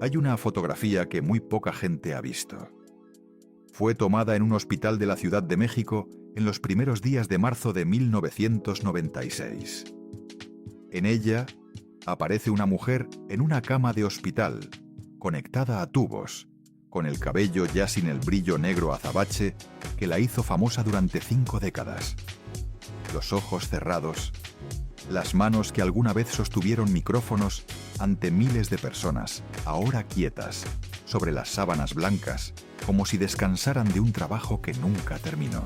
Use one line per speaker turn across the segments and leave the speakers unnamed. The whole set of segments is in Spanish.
Hay una fotografía que muy poca gente ha visto. Fue tomada en un hospital de la Ciudad de México en los primeros días de marzo de 1996. En ella aparece una mujer en una cama de hospital, conectada a tubos, con el cabello ya sin el brillo negro azabache que la hizo famosa durante 5 décadas. Los ojos cerrados, las manos que alguna vez sostuvieron micrófonos ante miles de personas, ahora quietas, sobre las sábanas blancas, como si descansaran de un trabajo que nunca terminó.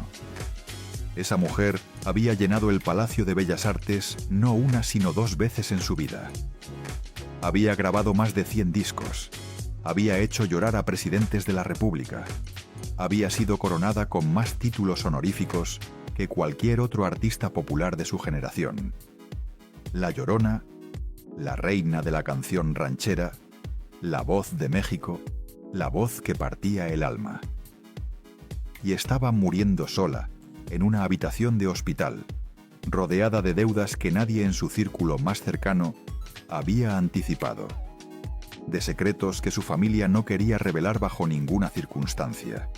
Esa mujer había llenado el Palacio de Bellas Artes no una sino 2 veces en su vida. Había grabado más de 100 discos. Había hecho llorar a presidentes de la República. Había sido coronada con más títulos honoríficos que cualquier otro artista popular de su generación. La Llorona, la reina de la canción ranchera, la voz de México, la voz que partía el alma. Y estaba muriendo sola, en una habitación de hospital, rodeada de deudas que nadie en su círculo más cercano había anticipado, de secretos que su familia no quería revelar bajo ninguna circunstancia,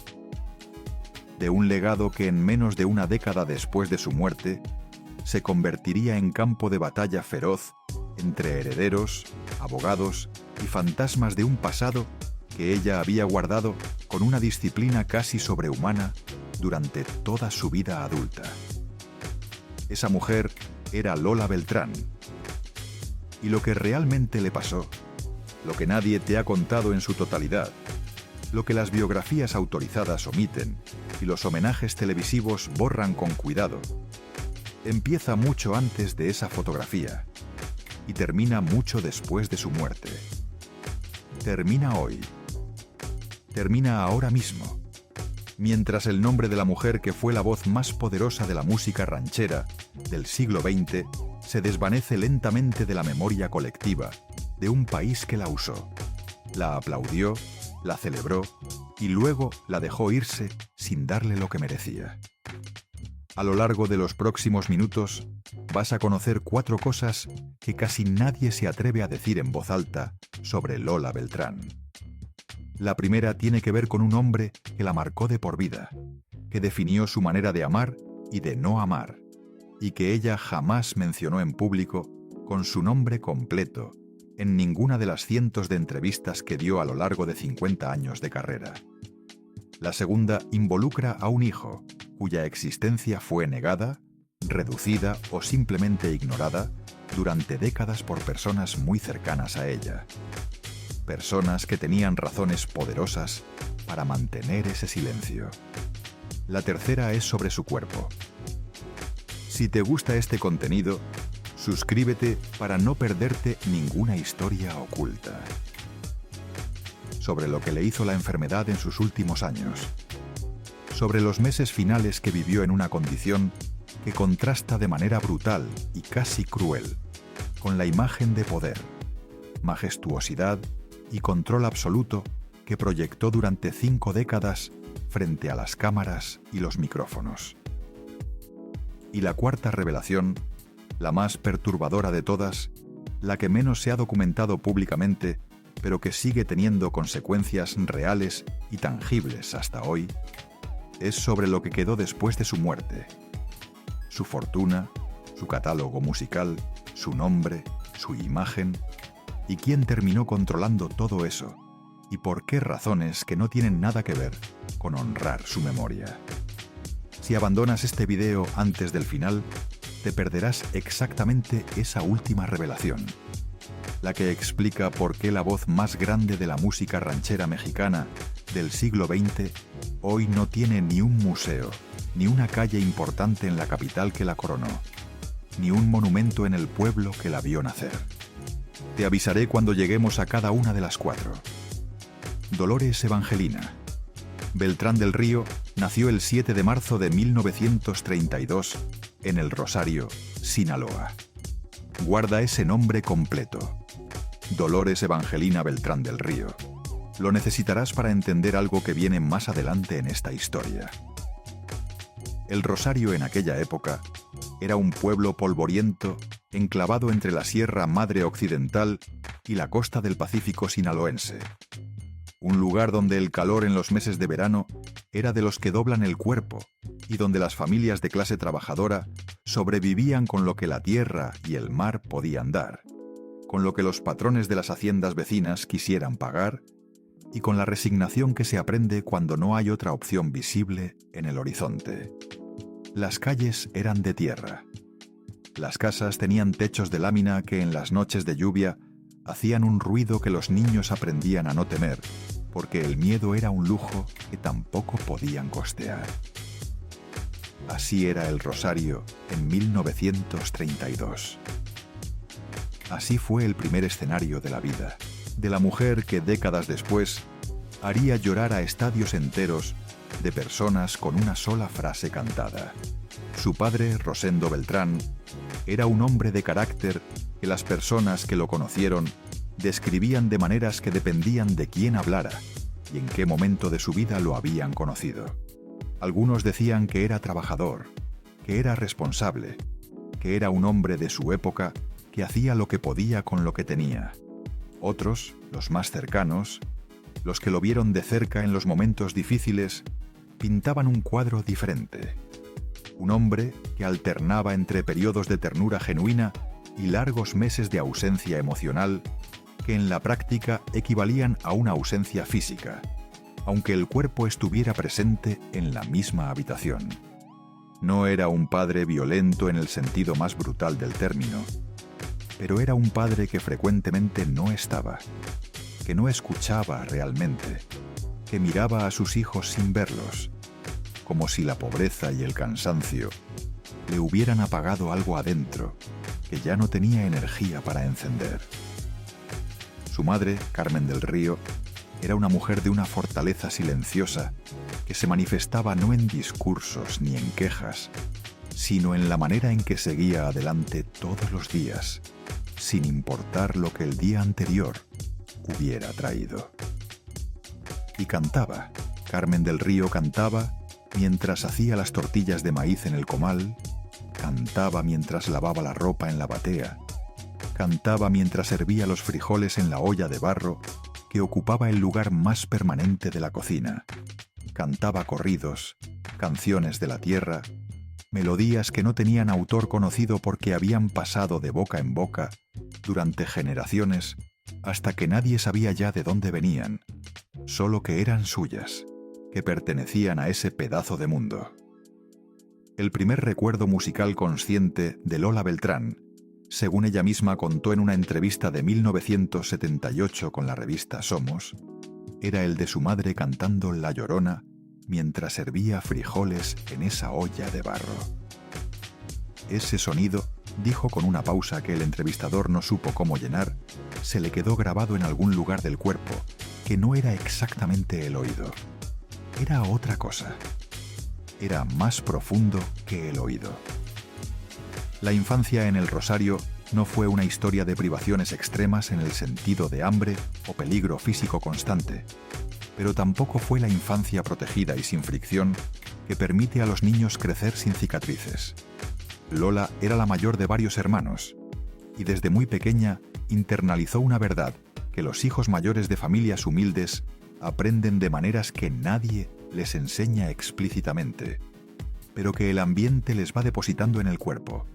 de un legado que en menos de una década después de su muerte se convertiría en campo de batalla feroz entre herederos, abogados y fantasmas de un pasado que ella había guardado con una disciplina casi sobrehumana durante toda su vida adulta. Esa mujer era Lola Beltrán. Y lo que realmente le pasó, lo que nadie te ha contado en su totalidad, lo que las biografías autorizadas omiten y los homenajes televisivos borran con cuidado, empieza mucho antes de esa fotografía y termina mucho después de su muerte. Termina hoy. Termina ahora mismo. Mientras el nombre de la mujer que fue la voz más poderosa de la música ranchera del siglo XX se desvanece lentamente de la memoria colectiva de un país que la usó, la aplaudió, la celebró y luego la dejó irse sin darle lo que merecía. A lo largo de los próximos minutos vas a conocer 4 cosas que casi nadie se atreve a decir en voz alta sobre Lola Beltrán. La primera tiene que ver con un hombre que la marcó de por vida, que definió su manera de amar y de no amar, y que ella jamás mencionó en público con su nombre completo en ninguna de las cientos de entrevistas que dio a lo largo de 50 años de carrera. La segunda involucra a un hijo, cuya existencia fue negada, reducida o simplemente ignorada durante décadas por personas muy cercanas a ella. Personas que tenían razones poderosas para mantener ese silencio. La tercera es sobre su cuerpo. Si te gusta este contenido, suscríbete para no perderte ninguna historia oculta. Sobre lo que le hizo la enfermedad en sus últimos años. Sobre los meses finales que vivió en una condición que contrasta de manera brutal y casi cruel con la imagen de poder, majestuosidad y control absoluto que proyectó durante 5 décadas frente a las cámaras y los micrófonos. Y la cuarta revelación, la más perturbadora de todas, la que menos se ha documentado públicamente, pero que sigue teniendo consecuencias reales y tangibles hasta hoy, es sobre lo que quedó después de su muerte. Su fortuna, su catálogo musical, su nombre, su imagen, y quién terminó controlando todo eso, y por qué razones que no tienen nada que ver con honrar su memoria. Si abandonas este video antes del final, te perderás exactamente esa última revelación, la que explica por qué la voz más grande de la música ranchera mexicana del siglo XX hoy no tiene ni un museo, ni una calle importante en la capital que la coronó, ni un monumento en el pueblo que la vio nacer. Te avisaré cuando lleguemos a cada una de las 4. Dolores Evangelina. Beltrán del Río nació el 7 de marzo de 1932 en El Rosario, Sinaloa. Guarda ese nombre completo. Dolores Evangelina Beltrán del Río. Lo necesitarás para entender algo que viene más adelante en esta historia. El Rosario en aquella época era un pueblo polvoriento enclavado entre la Sierra Madre Occidental y la costa del Pacífico sinaloense. Un lugar donde el calor en los meses de verano era de los que doblan el cuerpo y donde las familias de clase trabajadora sobrevivían con lo que la tierra y el mar podían dar, con lo que los patrones de las haciendas vecinas quisieran pagar y con la resignación que se aprende cuando no hay otra opción visible en el horizonte. Las calles eran de tierra. Las casas tenían techos de lámina que en las noches de lluvia hacían un ruido que los niños aprendían a no temer, porque el miedo era un lujo que tampoco podían costear. Así era el Rosario en 1932. Así fue el primer escenario de la vida, de la mujer que décadas después haría llorar a estadios enteros de personas con una sola frase cantada. Su padre, Rosendo Beltrán, era un hombre de carácter que las personas que lo conocieron describían de maneras que dependían de quién hablara y en qué momento de su vida lo habían conocido. Algunos decían que era trabajador, que era responsable, que era un hombre de su época que hacía lo que podía con lo que tenía. Otros, los más cercanos, los que lo vieron de cerca en los momentos difíciles, pintaban un cuadro diferente. Un hombre que alternaba entre periodos de ternura genuina y largos meses de ausencia emocional que en la práctica equivalían a una ausencia física, aunque el cuerpo estuviera presente en la misma habitación. No era un padre violento en el sentido más brutal del término, pero era un padre que frecuentemente no estaba, que no escuchaba realmente, que miraba a sus hijos sin verlos, como si la pobreza y el cansancio le hubieran apagado algo adentro que ya no tenía energía para encender. Su madre, Carmen del Río, era una mujer de una fortaleza silenciosa que se manifestaba no en discursos ni en quejas, sino en la manera en que seguía adelante todos los días, sin importar lo que el día anterior hubiera traído. Y cantaba. Carmen del Río cantaba mientras hacía las tortillas de maíz en el comal, cantaba mientras lavaba la ropa en la batea, cantaba mientras hervía los frijoles en la olla de barro que ocupaba el lugar más permanente de la cocina. Cantaba corridos, canciones de la tierra, melodías que no tenían autor conocido porque habían pasado de boca en boca durante generaciones hasta que nadie sabía ya de dónde venían, solo que eran suyas, que pertenecían a ese pedazo de mundo. El primer recuerdo musical consciente de Lola Beltrán, según ella misma contó en una entrevista de 1978 con la revista Somos, era el de su madre cantando La Llorona mientras hervía frijoles en esa olla de barro. Ese sonido, dijo con una pausa que el entrevistador no supo cómo llenar, se le quedó grabado en algún lugar del cuerpo, que no era exactamente el oído. Era otra cosa. Era más profundo que el oído. La infancia en el Rosario no fue una historia de privaciones extremas en el sentido de hambre o peligro físico constante, pero tampoco fue la infancia protegida y sin fricción que permite a los niños crecer sin cicatrices. Lola era la mayor de varios hermanos, y desde muy pequeña internalizó una verdad que los hijos mayores de familias humildes aprenden de maneras que nadie les enseña explícitamente, pero que el ambiente les va depositando en el cuerpo.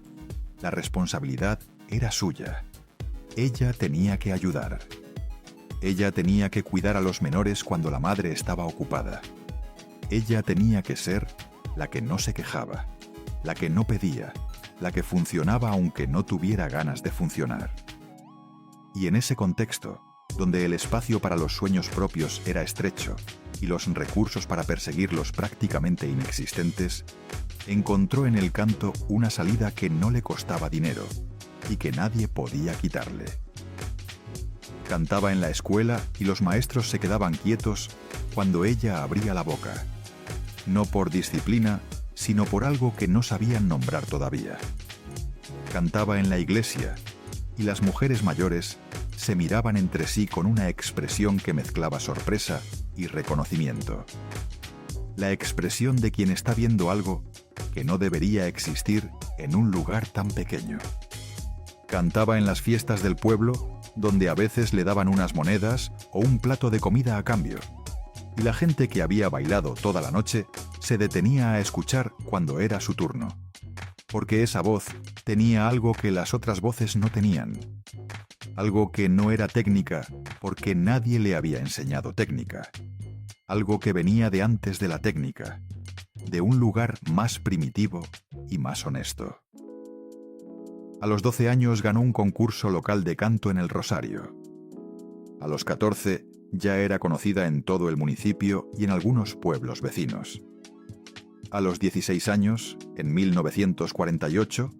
La responsabilidad era suya. Ella tenía que ayudar. Ella tenía que cuidar a los menores cuando la madre estaba ocupada. Ella tenía que ser la que no se quejaba, la que no pedía, la que funcionaba aunque no tuviera ganas de funcionar. Y en ese contexto, donde el espacio para los sueños propios era estrecho y los recursos para perseguirlos prácticamente inexistentes, encontró en el canto una salida que no le costaba dinero y que nadie podía quitarle. Cantaba en la escuela y los maestros se quedaban quietos cuando ella abría la boca, no por disciplina, sino por algo que no sabían nombrar todavía. Cantaba en la iglesia y las mujeres mayores se miraban entre sí con una expresión que mezclaba sorpresa y reconocimiento. La expresión de quien está viendo algo que no debería existir en un lugar tan pequeño. Cantaba en las fiestas del pueblo, donde a veces le daban unas monedas o un plato de comida a cambio, y la gente que había bailado toda la noche se detenía a escuchar cuando era su turno, porque esa voz tenía algo que las otras voces no tenían, algo que no era técnica porque nadie le había enseñado técnica, algo que venía de antes de la técnica, de un lugar más primitivo y más honesto. A los 12 años ganó un concurso local de canto en el Rosario. A los 14 ya era conocida en todo el municipio y en algunos pueblos vecinos. A los 16 años, en 1948,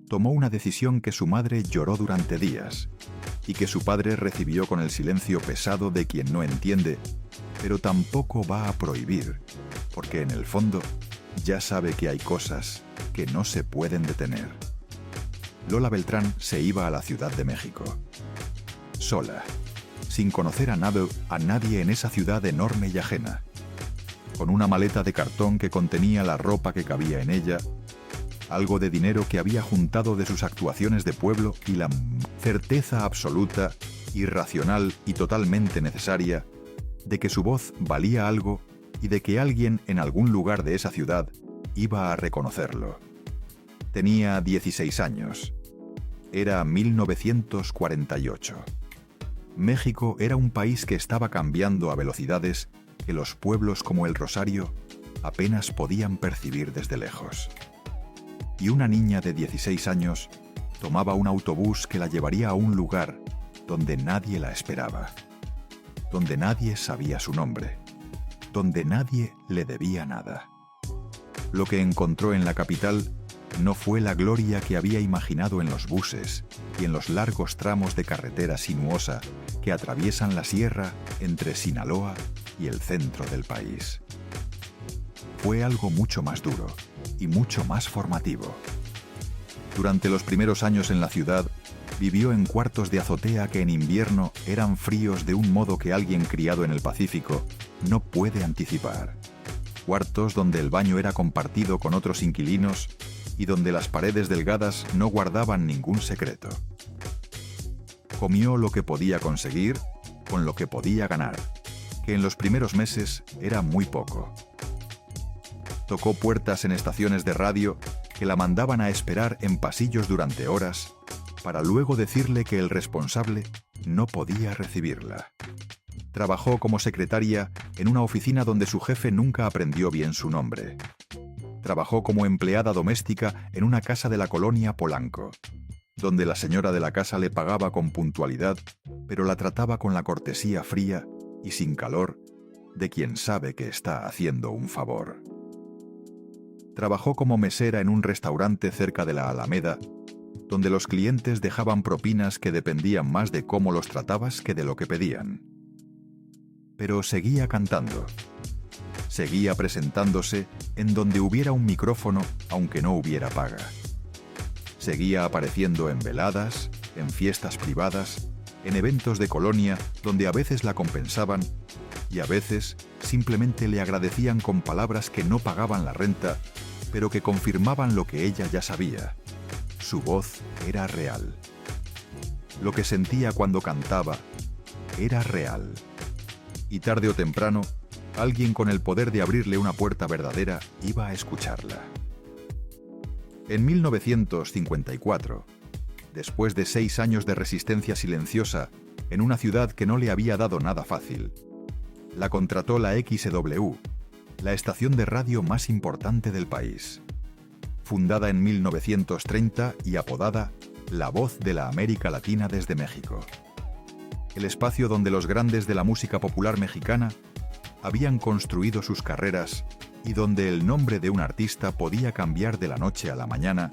tomó una decisión que su madre lloró durante días y que su padre recibió con el silencio pesado de quien no entiende, pero tampoco va a prohibir, porque en el fondo ya sabe que hay cosas que no se pueden detener. Lola Beltrán se iba a la Ciudad de México, sola, sin conocer a nadie en esa ciudad enorme y ajena, con una maleta de cartón que contenía la ropa que cabía en ella, algo de dinero que había juntado de sus actuaciones de pueblo y la certeza absoluta, irracional y totalmente necesaria de que su voz valía algo y de que alguien en algún lugar de esa ciudad iba a reconocerlo. Tenía 16 años. Era 1948. México era un país que estaba cambiando a velocidades que los pueblos como el Rosario apenas podían percibir desde lejos. Y una niña de 16 años tomaba un autobús que la llevaría a un lugar donde nadie la esperaba, donde nadie sabía su nombre, donde nadie le debía nada. Lo que encontró en la capital no fue la gloria que había imaginado en los buses y en los largos tramos de carretera sinuosa que atraviesan la sierra entre Sinaloa y el centro del país. Fue algo mucho más duro y mucho más formativo. Durante los primeros años en la ciudad, vivió en cuartos de azotea que en invierno eran fríos de un modo que alguien criado en el Pacífico no puede anticipar. Cuartos donde el baño era compartido con otros inquilinos y donde las paredes delgadas no guardaban ningún secreto. Comió lo que podía conseguir con lo que podía ganar, que en los primeros meses era muy poco. Tocó puertas en estaciones de radio que la mandaban a esperar en pasillos durante horas para luego decirle que el responsable no podía recibirla. Trabajó como secretaria en una oficina donde su jefe nunca aprendió bien su nombre. Trabajó como empleada doméstica en una casa de la colonia Polanco, donde la señora de la casa le pagaba con puntualidad, pero la trataba con la cortesía fría y sin calor de quien sabe que está haciendo un favor. Trabajó como mesera en un restaurante cerca de la Alameda, donde los clientes dejaban propinas que dependían más de cómo los tratabas que de lo que pedían. Pero seguía cantando. Seguía presentándose en donde hubiera un micrófono, aunque no hubiera paga. Seguía apareciendo en veladas, en fiestas privadas, en eventos de colonia donde a veces la compensaban y a veces simplemente le agradecían con palabras que no pagaban la renta, pero que confirmaban lo que ella ya sabía. Su voz era real. Lo que sentía cuando cantaba era real. Y tarde o temprano, alguien con el poder de abrirle una puerta verdadera iba a escucharla. En 1954, después de 6 años de resistencia silenciosa en una ciudad que no le había dado nada fácil, la contrató la XW, la estación de radio más importante del país. Fundada en 1930 y apodada La Voz de la América Latina desde México. El espacio donde los grandes de la música popular mexicana habían construido sus carreras y donde el nombre de un artista podía cambiar de la noche a la mañana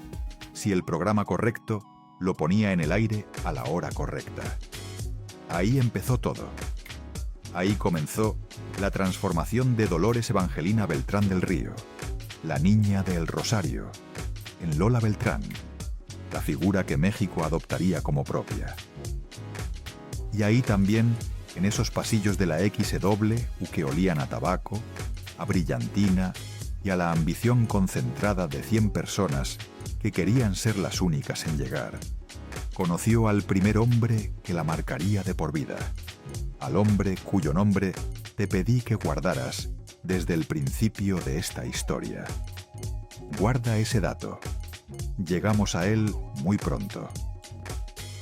si el programa correcto lo ponía en el aire a la hora correcta. Ahí empezó todo. Ahí comenzó la transformación de Dolores Evangelina Beltrán del Río, la niña del Rosario, en Lola Beltrán, la figura que México adoptaría como propia. Y ahí también, en esos pasillos de la XW que olían a tabaco, a brillantina y a la ambición concentrada de 100 personas que querían ser las únicas en llegar. Conoció al primer hombre que la marcaría de por vida, al hombre cuyo nombre te pedí que guardaras desde el principio de esta historia. Guarda ese dato. Llegamos a él muy pronto.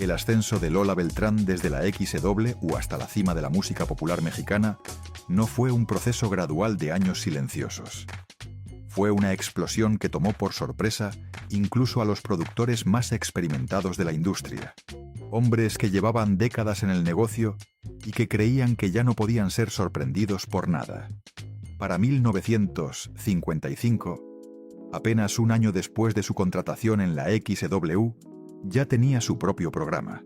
El ascenso de Lola Beltrán desde la XW hasta la cima de la música popular mexicana no fue un proceso gradual de años silenciosos. Fue una explosión que tomó por sorpresa incluso a los productores más experimentados de la industria. Hombres que llevaban décadas en el negocio y que creían que ya no podían ser sorprendidos por nada. Para 1955, apenas un año después de su contratación en la XW, ya tenía su propio programa.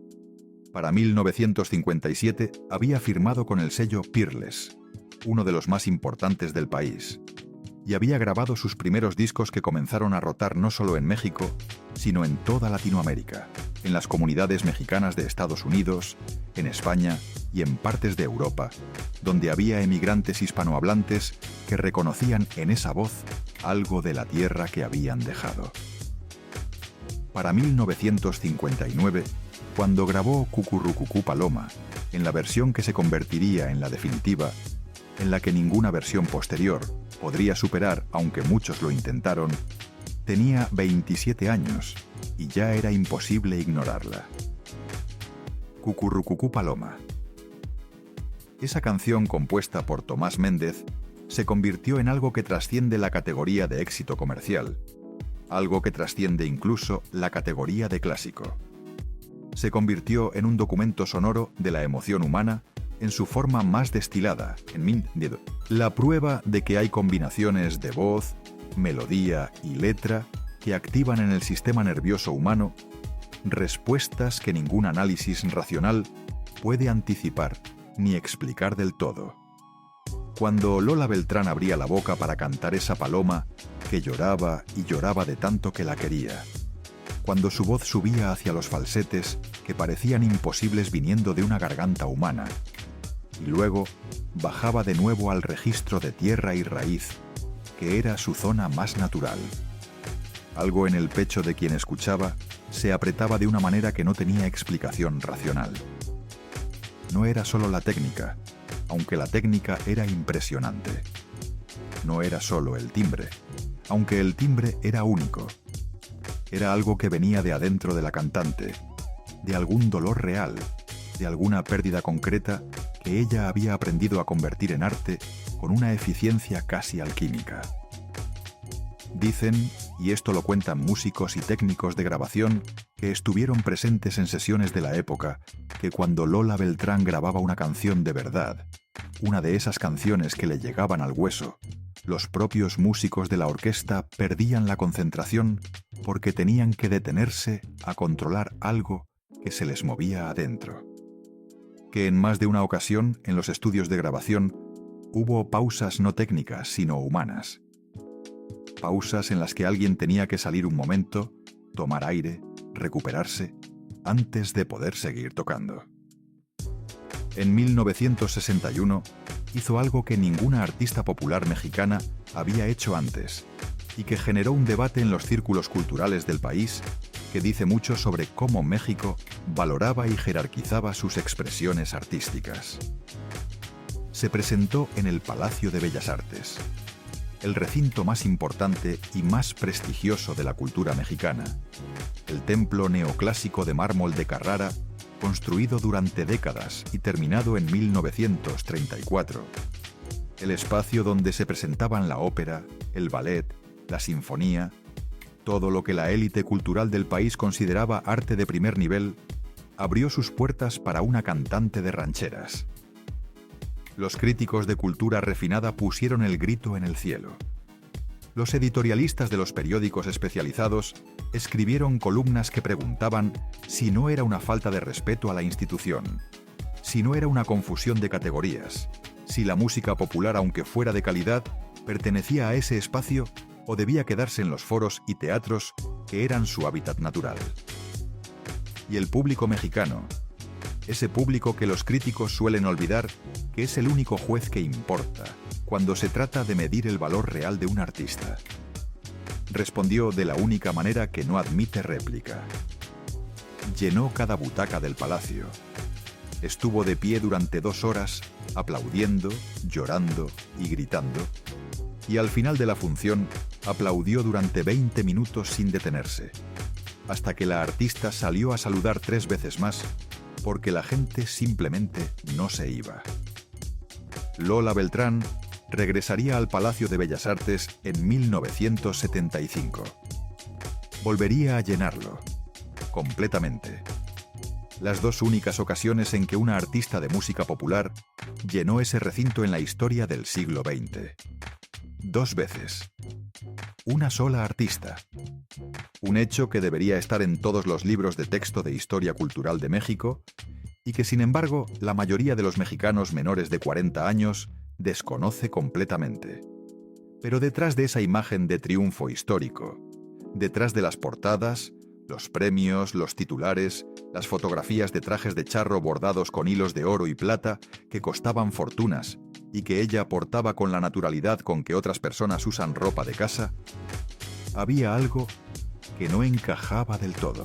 Para 1957 había firmado con el sello Peerless, uno de los más importantes del país, y había grabado sus primeros discos que comenzaron a rotar no solo en México, sino en toda Latinoamérica, en las comunidades mexicanas de Estados Unidos, en España y en partes de Europa, donde había emigrantes hispanohablantes que reconocían en esa voz algo de la tierra que habían dejado. Para 1959, cuando grabó Cucurrucucú Paloma, en la versión que se convertiría en la definitiva, en la que ninguna versión posterior podría superar, aunque muchos lo intentaron, tenía 27 años y ya era imposible ignorarla. Cucurrucucú Paloma. Esa canción compuesta por Tomás Méndez se convirtió en algo que trasciende la categoría de éxito comercial, algo que trasciende incluso la categoría de clásico. Se convirtió en un documento sonoro de la emoción humana en su forma más destilada, la prueba de que hay combinaciones de voz, melodía y letra que activan en el sistema nervioso humano respuestas que ningún análisis racional puede anticipar ni explicar del todo. Cuando Lola Beltrán abría la boca para cantar esa paloma que lloraba y lloraba de tanto que la quería, cuando su voz subía hacia los falsetes que parecían imposibles viniendo de una garganta humana, y luego bajaba de nuevo al registro de tierra y raíz, que era su zona más natural. Algo en el pecho de quien escuchaba se apretaba de una manera que no tenía explicación racional. No era solo la técnica, aunque la técnica era impresionante. No era solo el timbre, aunque el timbre era único. Era algo que venía de adentro de la cantante, de algún dolor real, de alguna pérdida concreta que ella había aprendido a convertir en arte con una eficiencia casi alquímica. Dicen, y esto lo cuentan músicos y técnicos de grabación que estuvieron presentes en sesiones de la época, que cuando Lola Beltrán grababa una canción de verdad, una de esas canciones que le llegaban al hueso, los propios músicos de la orquesta perdían la concentración porque tenían que detenerse a controlar algo que se les movía adentro. Que en más de una ocasión, en los estudios de grabación, hubo pausas no técnicas, sino humanas. Pausas en las que alguien tenía que salir un momento, tomar aire, recuperarse, antes de poder seguir tocando. En 1961 hizo algo que ninguna artista popular mexicana había hecho antes y que generó un debate en los círculos culturales del país que dice mucho sobre cómo México valoraba y jerarquizaba sus expresiones artísticas. Se presentó en el Palacio de Bellas Artes, el recinto más importante y más prestigioso de la cultura mexicana, el templo neoclásico de mármol de Carrara, construido durante décadas y terminado en 1934, el espacio donde se presentaban la ópera, el ballet, la sinfonía, todo lo que la élite cultural del país consideraba arte de primer nivel, abrió sus puertas para una cantante de rancheras. Los críticos de cultura refinada pusieron el grito en el cielo. Los editorialistas de los periódicos especializados escribieron columnas que preguntaban si no era una falta de respeto a la institución, si no era una confusión de categorías, si la música popular, aunque fuera de calidad, pertenecía a ese espacio o debía quedarse en los foros y teatros que eran su hábitat natural. Y el público mexicano, Ese público que los críticos suelen olvidar que es el único juez que importa cuando se trata de medir el valor real de un artista. Respondió de la única manera que no admite réplica. Llenó cada butaca del palacio. Estuvo de pie durante 2 horas, aplaudiendo, llorando y gritando, y al final de la función aplaudió durante 20 minutos sin detenerse, hasta que la artista salió a saludar 3 veces más, porque la gente simplemente no se iba. Lola Beltrán regresaría al Palacio de Bellas Artes en 1975. Volvería a llenarlo, completamente. Las 2 únicas ocasiones en que una artista de música popular llenó ese recinto en la historia del siglo XX. 2 veces. Una sola artista. Un hecho que debería estar en todos los libros de texto de historia cultural de México y que, sin embargo, la mayoría de los mexicanos menores de 40 años desconoce completamente. Pero detrás de esa imagen de triunfo histórico, detrás de las portadas, los premios, los titulares, las fotografías de trajes de charro bordados con hilos de oro y plata que costaban fortunas y que ella portaba con la naturalidad con que otras personas usan ropa de casa, había algo que no encajaba del todo.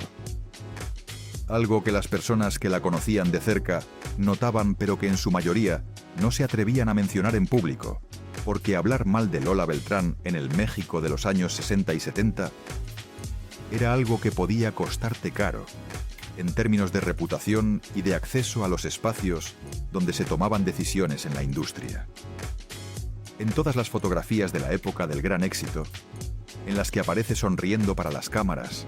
Algo que las personas que la conocían de cerca notaban, pero que en su mayoría no se atrevían a mencionar en público, porque hablar mal de Lola Beltrán en el México de los años 60 y 70 era algo que podía costarte caro, en términos de reputación y de acceso a los espacios donde se tomaban decisiones en la industria. En todas las fotografías de la época del gran éxito, en las que aparece sonriendo para las cámaras,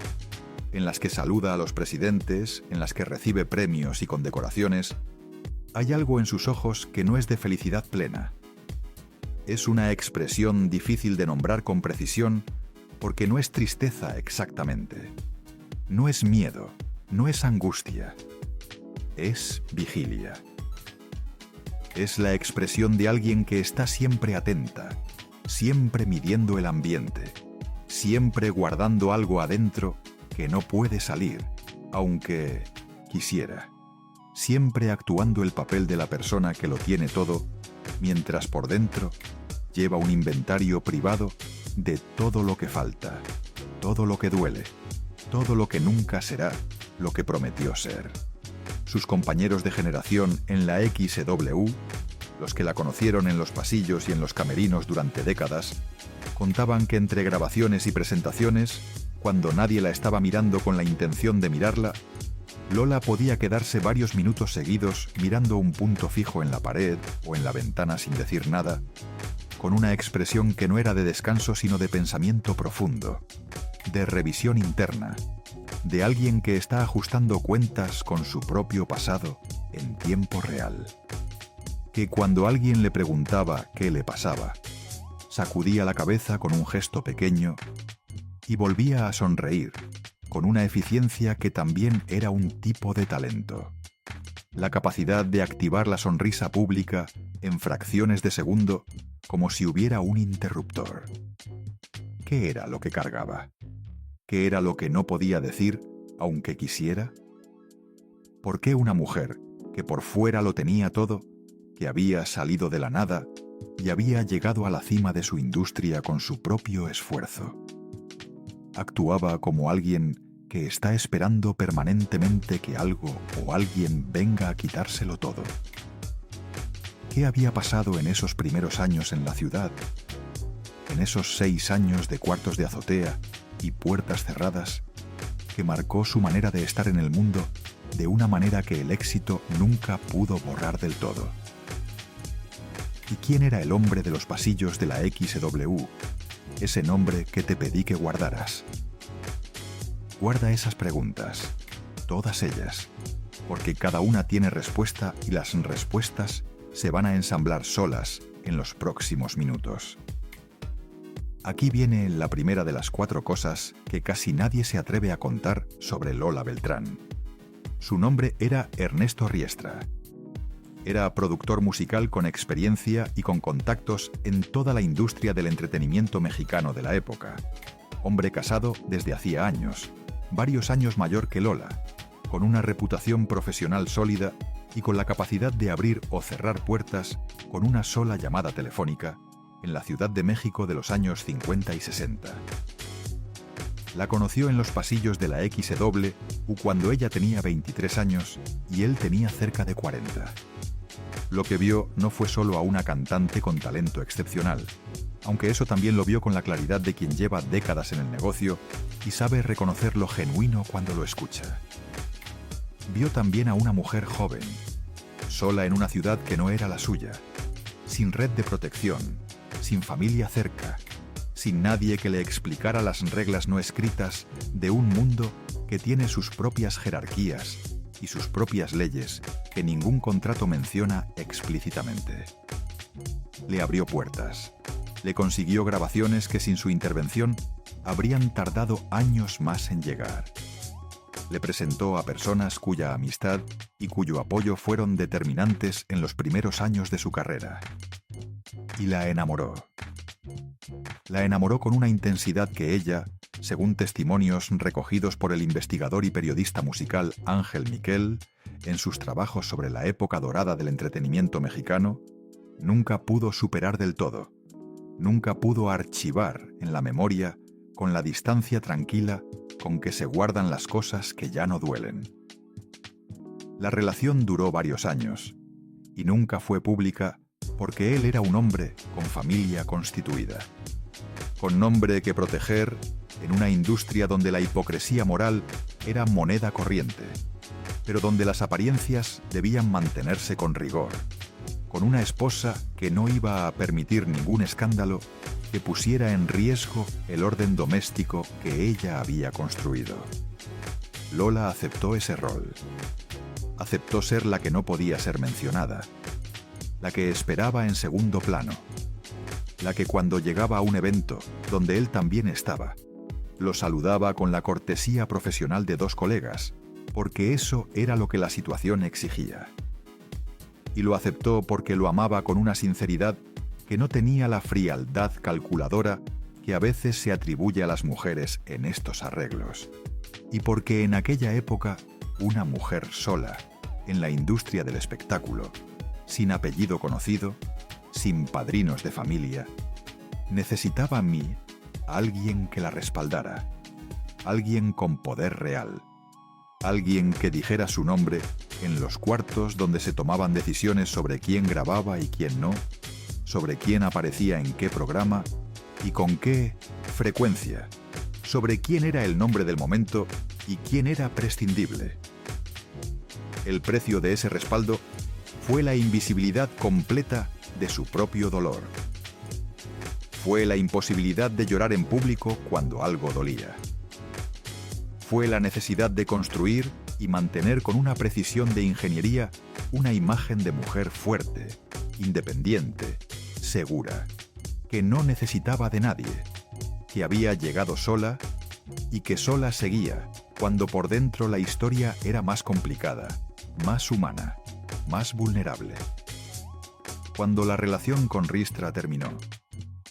en las que saluda a los presidentes, en las que recibe premios y condecoraciones, hay algo en sus ojos que no es de felicidad plena. Es una expresión difícil de nombrar con precisión porque no es tristeza exactamente. No es miedo, no es angustia. Es vigilia. Es la expresión de alguien que está siempre atenta, siempre midiendo el ambiente, siempre guardando algo adentro que no puede salir, aunque quisiera. Siempre actuando el papel de la persona que lo tiene todo, mientras por dentro lleva un inventario privado de todo lo que falta, todo lo que duele, todo lo que nunca será lo que prometió ser. Sus compañeros de generación en la XW, los que la conocieron en los pasillos y en los camerinos durante décadas, contaban que entre grabaciones y presentaciones, cuando nadie la estaba mirando con la intención de mirarla, Lola podía quedarse varios minutos seguidos mirando un punto fijo en la pared o en la ventana sin decir nada, con una expresión que no era de descanso sino de pensamiento profundo, de revisión interna, de alguien que está ajustando cuentas con su propio pasado en tiempo real. Que cuando alguien le preguntaba qué le pasaba, sacudía la cabeza con un gesto pequeño y volvía a sonreír, con una eficiencia que también era un tipo de talento. La capacidad de activar la sonrisa pública en fracciones de segundo como si hubiera un interruptor. ¿Qué era lo que cargaba? ¿Qué era lo que no podía decir, aunque quisiera? ¿Por qué una mujer que por fuera lo tenía todo, que había salido de la nada y había llegado a la cima de su industria con su propio esfuerzo, actuaba como alguien que está esperando permanentemente que algo o alguien venga a quitárselo todo? ¿Qué había pasado en esos primeros años en la ciudad? En esos 6 años de cuartos de azotea y puertas cerradas, que marcó su manera de estar en el mundo de una manera que el éxito nunca pudo borrar del todo? ¿Y quién era el hombre de los pasillos de la XW? Ese nombre que te pedí que guardaras. Guarda esas preguntas, todas ellas, porque cada una tiene respuesta y las respuestas se van a ensamblar solas en los próximos minutos. Aquí viene la primera de las 4 cosas que casi nadie se atreve a contar sobre Lola Beltrán. Su nombre era Ernesto Riestra. Era productor musical con experiencia y con contactos en toda la industria del entretenimiento mexicano de la época. Hombre casado desde hacía años, varios años mayor que Lola, con una reputación profesional sólida y con la capacidad de abrir o cerrar puertas con una sola llamada telefónica en la Ciudad de México de los años 50 y 60. La conoció en los pasillos de la XW cuando ella tenía 23 años y él tenía cerca de 40. Lo que vio no fue solo a una cantante con talento excepcional, aunque eso también lo vio con la claridad de quien lleva décadas en el negocio y sabe reconocer lo genuino cuando lo escucha. Vio también a una mujer joven, sola en una ciudad que no era la suya, sin red de protección, sin familia cerca, sin nadie que le explicara las reglas no escritas de un mundo que tiene sus propias jerarquías y sus propias leyes que ningún contrato menciona explícitamente. Le abrió puertas, le consiguió grabaciones que sin su intervención habrían tardado años más en llegar. Le presentó a personas cuya amistad y cuyo apoyo fueron determinantes en los primeros años de su carrera. Y la enamoró. La enamoró con una intensidad que ella, según testimonios recogidos por el investigador y periodista musical Ángel Miquel, en sus trabajos sobre la época dorada del entretenimiento mexicano, nunca pudo superar del todo, nunca pudo archivar en la memoria con la distancia tranquila con que se guardan las cosas que ya no duelen. La relación duró varios años, y nunca fue pública porque él era un hombre con familia constituida, con nombre que proteger en una industria donde la hipocresía moral era moneda corriente, pero donde las apariencias debían mantenerse con rigor, con una esposa que no iba a permitir ningún escándalo que pusiera en riesgo el orden doméstico que ella había construido. Lola aceptó ese rol. Aceptó ser la que no podía ser mencionada, la que esperaba en segundo plano, la que cuando llegaba a un evento donde él también estaba, lo saludaba con la cortesía profesional de dos colegas, porque eso era lo que la situación exigía. Y lo aceptó porque lo amaba con una sinceridad que no tenía la frialdad calculadora que a veces se atribuye a las mujeres en estos arreglos. Y porque en aquella época, una mujer sola, en la industria del espectáculo, sin apellido conocido, sin padrinos de familia, necesitaba a mí alguien que la respaldara, alguien con poder real, alguien que dijera su nombre en los cuartos donde se tomaban decisiones sobre quién grababa y quién no, sobre quién aparecía en qué programa y con qué frecuencia, sobre quién era el nombre del momento y quién era prescindible. El precio de ese respaldo fue la invisibilidad completa de su propio dolor. Fue la imposibilidad de llorar en público cuando algo dolía. Fue la necesidad de construir y mantener con una precisión de ingeniería una imagen de mujer fuerte, independiente, segura, que no necesitaba de nadie, que había llegado sola y que sola seguía cuando por dentro la historia era más complicada, más humana, más vulnerable. Cuando la relación con Ristra terminó,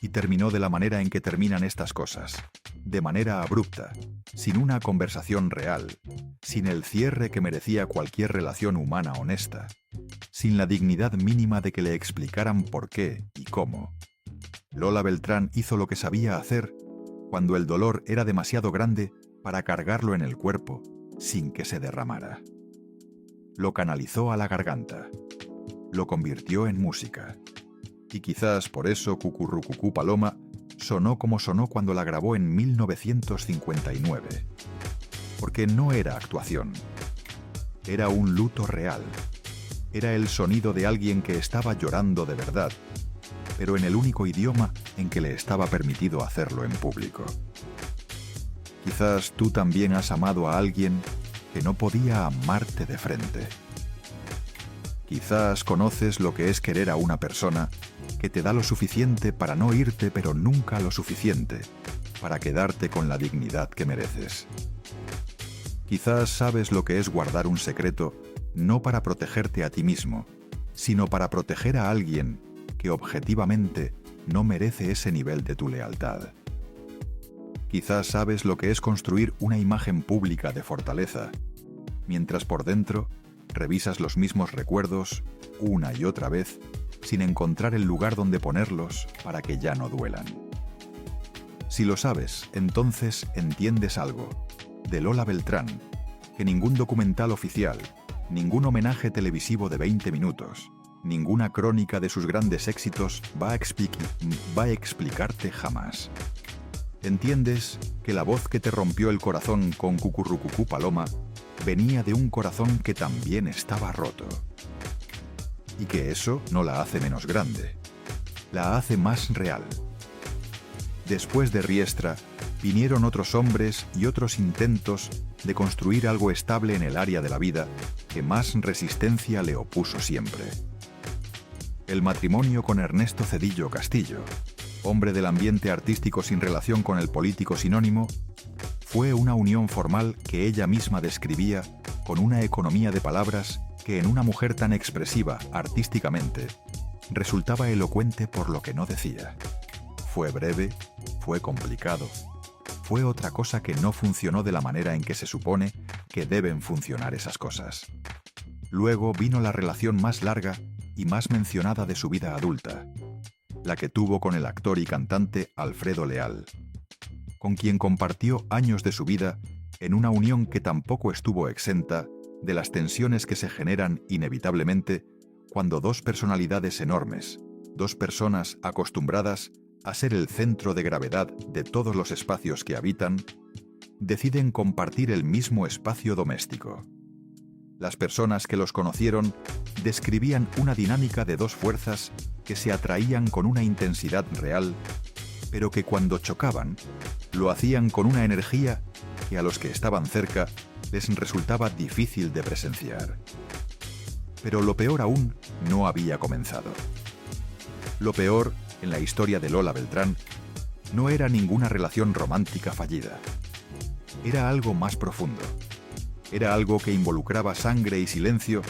y terminó de la manera en que terminan estas cosas, de manera abrupta, sin una conversación real, sin el cierre que merecía cualquier relación humana honesta, sin la dignidad mínima de que le explicaran por qué y cómo, Lola Beltrán hizo lo que sabía hacer cuando el dolor era demasiado grande para cargarlo en el cuerpo sin que se derramara. Lo canalizó a la garganta, lo convirtió en música. Y quizás por eso Cucurrucucú Paloma sonó como sonó cuando la grabó en 1959. Porque no era actuación, era un luto real. Era el sonido de alguien que estaba llorando de verdad, pero en el único idioma en que le estaba permitido hacerlo en público. Quizás tú también has amado a alguien que no podía amarte de frente. Quizás conoces lo que es querer a una persona que te da lo suficiente para no irte, pero nunca lo suficiente para quedarte con la dignidad que mereces. Quizás sabes lo que es guardar un secreto no para protegerte a ti mismo, sino para proteger a alguien que objetivamente no merece ese nivel de tu lealtad. Quizás sabes lo que es construir una imagen pública de fortaleza, mientras por dentro revisas los mismos recuerdos una y otra vez sin encontrar el lugar donde ponerlos para que ya no duelan. Si lo sabes, entonces entiendes algo de Lola Beltrán, que ningún documental oficial, ningún homenaje televisivo de 20 minutos, ninguna crónica de sus grandes éxitos va a explicarte jamás. Entiendes que la voz que te rompió el corazón con Cucurrucucú Paloma venía de un corazón que también estaba roto. Y que eso no la hace menos grande, la hace más real. Después de Riestra, vinieron otros hombres y otros intentos de construir algo estable en el área de la vida que más resistencia le opuso siempre. El matrimonio con Ernesto Zedillo Castillo, hombre del ambiente artístico sin relación con el político sinónimo, fue una unión formal que ella misma describía con una economía de palabras que en una mujer tan expresiva artísticamente resultaba elocuente por lo que no decía. Fue breve, fue complicado, fue otra cosa que no funcionó de la manera en que se supone que deben funcionar esas cosas. Luego vino la relación más larga y más mencionada de su vida adulta, la que tuvo con el actor y cantante Alfredo Leal, con quien compartió años de su vida en una unión que tampoco estuvo exenta de las tensiones que se generan inevitablemente cuando dos personalidades enormes, dos personas acostumbradas a ser el centro de gravedad de todos los espacios que habitan, deciden compartir el mismo espacio doméstico. Las personas que los conocieron describían una dinámica de dos fuerzas que se atraían con una intensidad real, pero que cuando chocaban, lo hacían con una energía que a los que estaban cerca les resultaba difícil de presenciar. Pero lo peor aún no había comenzado. Lo peor en la historia de Lola Beltrán no era ninguna relación romántica fallida. Era algo más profundo. Era algo que involucraba sangre y silencio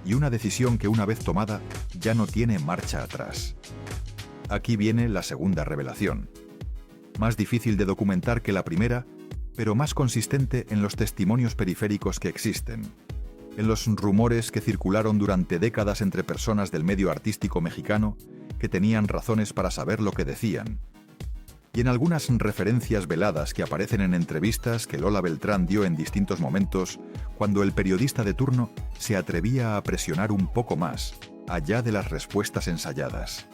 y una decisión que una vez tomada ya no tiene marcha atrás. Aquí viene la segunda revelación. Más difícil de documentar que la primera, pero más consistente en los testimonios periféricos que existen, en los rumores que circularon durante décadas entre personas del medio artístico mexicano que tenían razones para saber lo que decían, y en algunas referencias veladas que aparecen en entrevistas que Lola Beltrán dio en distintos momentos cuando el periodista de turno se atrevía a presionar un poco más, allá de las respuestas ensayadas.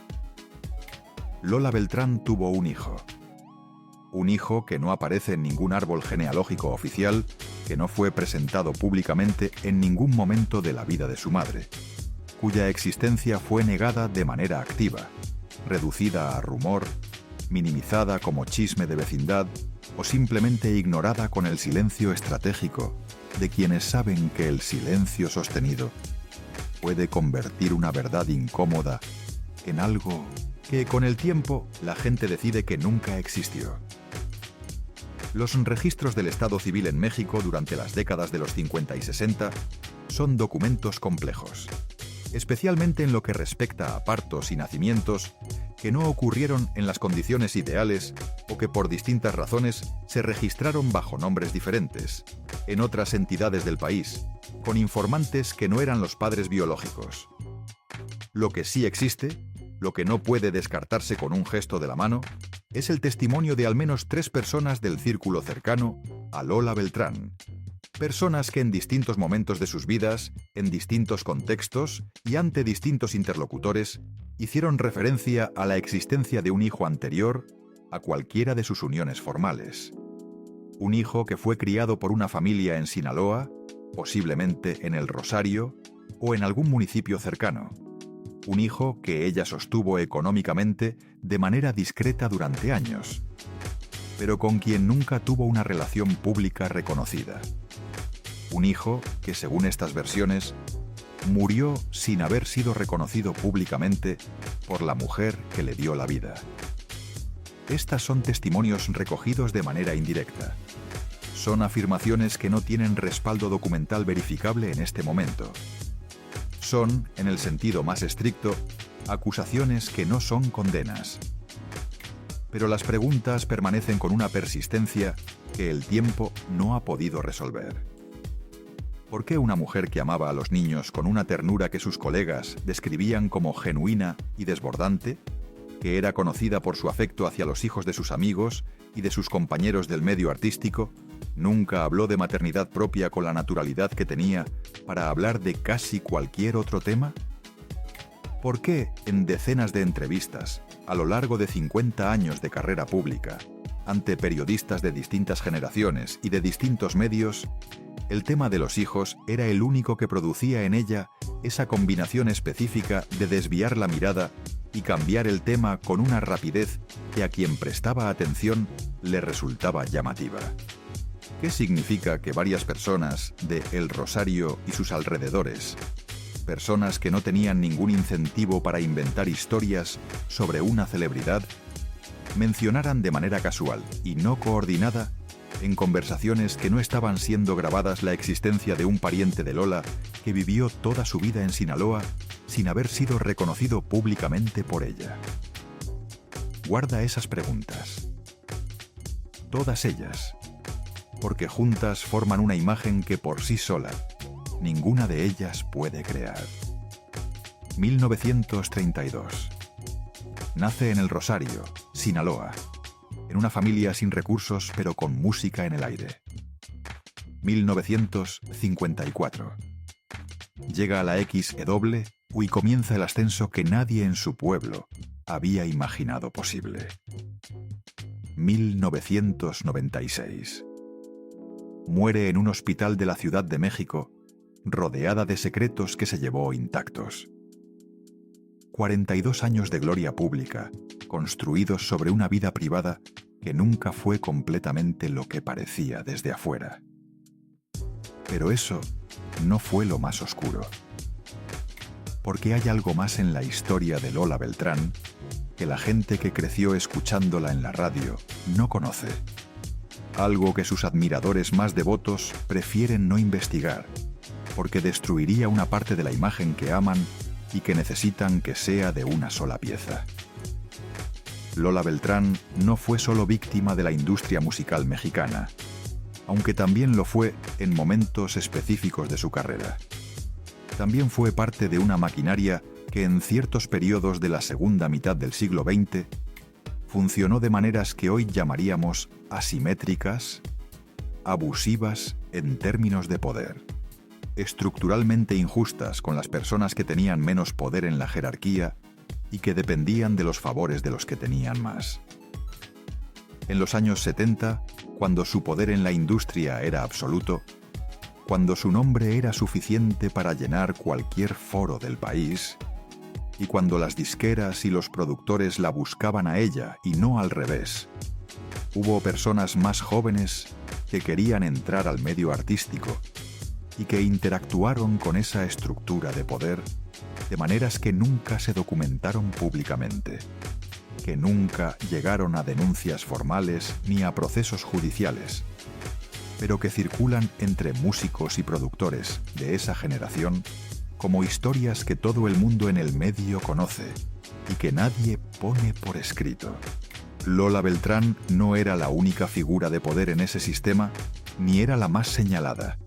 Lola Beltrán tuvo un hijo que no aparece en ningún árbol genealógico oficial, que no fue presentado públicamente en ningún momento de la vida de su madre, cuya existencia fue negada de manera activa, reducida a rumor, minimizada como chisme de vecindad o simplemente ignorada con el silencio estratégico de quienes saben que el silencio sostenido puede convertir una verdad incómoda en algo que con el tiempo la gente decide que nunca existió. Los registros del Estado Civil en México durante las décadas de los 50 y 60 son documentos complejos, especialmente en lo que respecta a partos y nacimientos que no ocurrieron en las condiciones ideales o que por distintas razones se registraron bajo nombres diferentes, en otras entidades del país, con informantes que no eran los padres biológicos. Lo que sí existe, lo que no puede descartarse con un gesto de la mano, es el testimonio de al menos 3 personas del círculo cercano a Lola Beltrán. Personas que en distintos momentos de sus vidas, en distintos contextos y ante distintos interlocutores, hicieron referencia a la existencia de un hijo anterior a cualquiera de sus uniones formales. Un hijo que fue criado por una familia en Sinaloa, posiblemente en El Rosario o en algún municipio cercano. Un hijo que ella sostuvo económicamente de manera discreta durante años, pero con quien nunca tuvo una relación pública reconocida. Un hijo que, según estas versiones, murió sin haber sido reconocido públicamente por la mujer que le dio la vida. Estas son testimonios recogidos de manera indirecta. Son afirmaciones que no tienen respaldo documental verificable en este momento. Son, en el sentido más estricto, acusaciones que no son condenas. Pero las preguntas permanecen con una persistencia que el tiempo no ha podido resolver. ¿Por qué una mujer que amaba a los niños con una ternura que sus colegas describían como genuina y desbordante, que era conocida por su afecto hacia los hijos de sus amigos y de sus compañeros del medio artístico, nunca habló de maternidad propia con la naturalidad que tenía para hablar de casi cualquier otro tema? ¿Por qué, en decenas de entrevistas, a lo largo de 50 años de carrera pública, ante periodistas de distintas generaciones y de distintos medios, el tema de los hijos era el único que producía en ella esa combinación específica de desviar la mirada y cambiar el tema con una rapidez que a quien prestaba atención le resultaba llamativa? ¿Qué significa que varias personas de El Rosario y sus alrededores, personas que no tenían ningún incentivo para inventar historias sobre una celebridad, mencionaran de manera casual y no coordinada, en conversaciones que no estaban siendo grabadas, la existencia de un pariente de Lola que vivió toda su vida en Sinaloa sin haber sido reconocido públicamente por ella? Guarda esas preguntas. Todas ellas, porque juntas forman una imagen que por sí sola ninguna de ellas puede crear. 1932. Nace en El Rosario, Sinaloa, en una familia sin recursos pero con música en el aire. 1954. Llega a la XEW y comienza el ascenso que nadie en su pueblo había imaginado posible. 1996. Muere en un hospital de la Ciudad de México, rodeada de secretos que se llevó intactos. 42 años de gloria pública, construidos sobre una vida privada que nunca fue completamente lo que parecía desde afuera. Pero eso no fue lo más oscuro. Porque hay algo más en la historia de Lola Beltrán que la gente que creció escuchándola en la radio no conoce. Algo que sus admiradores más devotos prefieren no investigar, porque destruiría una parte de la imagen que aman y que necesitan que sea de una sola pieza. Lola Beltrán no fue solo víctima de la industria musical mexicana, aunque también lo fue en momentos específicos de su carrera. También fue parte de una maquinaria que en ciertos periodos de la segunda mitad del siglo XX funcionó de maneras que hoy llamaríamos asimétricas, abusivas en términos de poder, estructuralmente injustas con las personas que tenían menos poder en la jerarquía y que dependían de los favores de los que tenían más. En los años 70, cuando su poder en la industria era absoluto, cuando su nombre era suficiente para llenar cualquier foro del país, y cuando las disqueras y los productores la buscaban a ella y no al revés, hubo personas más jóvenes que querían entrar al medio artístico y que interactuaron con esa estructura de poder de maneras que nunca se documentaron públicamente, que nunca llegaron a denuncias formales ni a procesos judiciales, pero que circulan entre músicos y productores de esa generación como historias que todo el mundo en el medio conoce y que nadie pone por escrito. Lola Beltrán no era la única figura de poder en ese sistema, ni era la más señalada.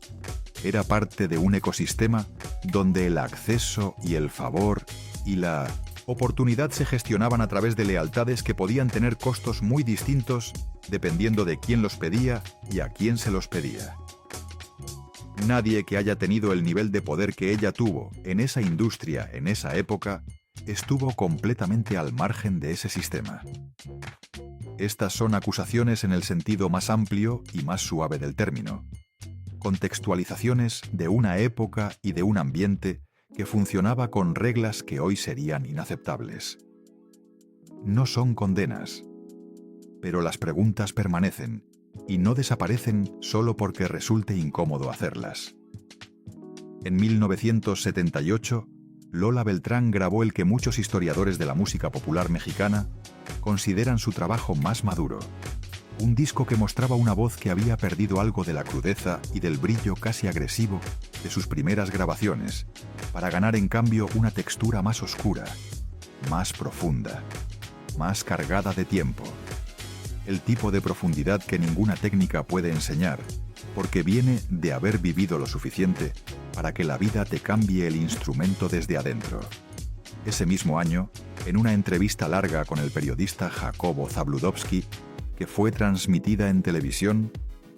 Era parte de un ecosistema donde el acceso y el favor y la oportunidad se gestionaban a través de lealtades que podían tener costos muy distintos dependiendo de quién los pedía y a quién se los pedía. Nadie que haya tenido el nivel de poder que ella tuvo en esa industria en esa época estuvo completamente al margen de ese sistema. Estas son acusaciones en el sentido más amplio y más suave del término. Contextualizaciones de una época y de un ambiente que funcionaba con reglas que hoy serían inaceptables. No son condenas, pero las preguntas permanecen y no desaparecen solo porque resulte incómodo hacerlas. En 1978, Lola Beltrán grabó el que muchos historiadores de la música popular mexicana consideran su trabajo más maduro. Un disco que mostraba una voz que había perdido algo de la crudeza y del brillo casi agresivo de sus primeras grabaciones, para ganar en cambio una textura más oscura, más profunda, más cargada de tiempo. El tipo de profundidad que ninguna técnica puede enseñar porque viene de haber vivido lo suficiente para que la vida te cambie el instrumento desde adentro. Ese mismo año, en una entrevista larga con el periodista Jacobo Zabludovsky, que fue transmitida en televisión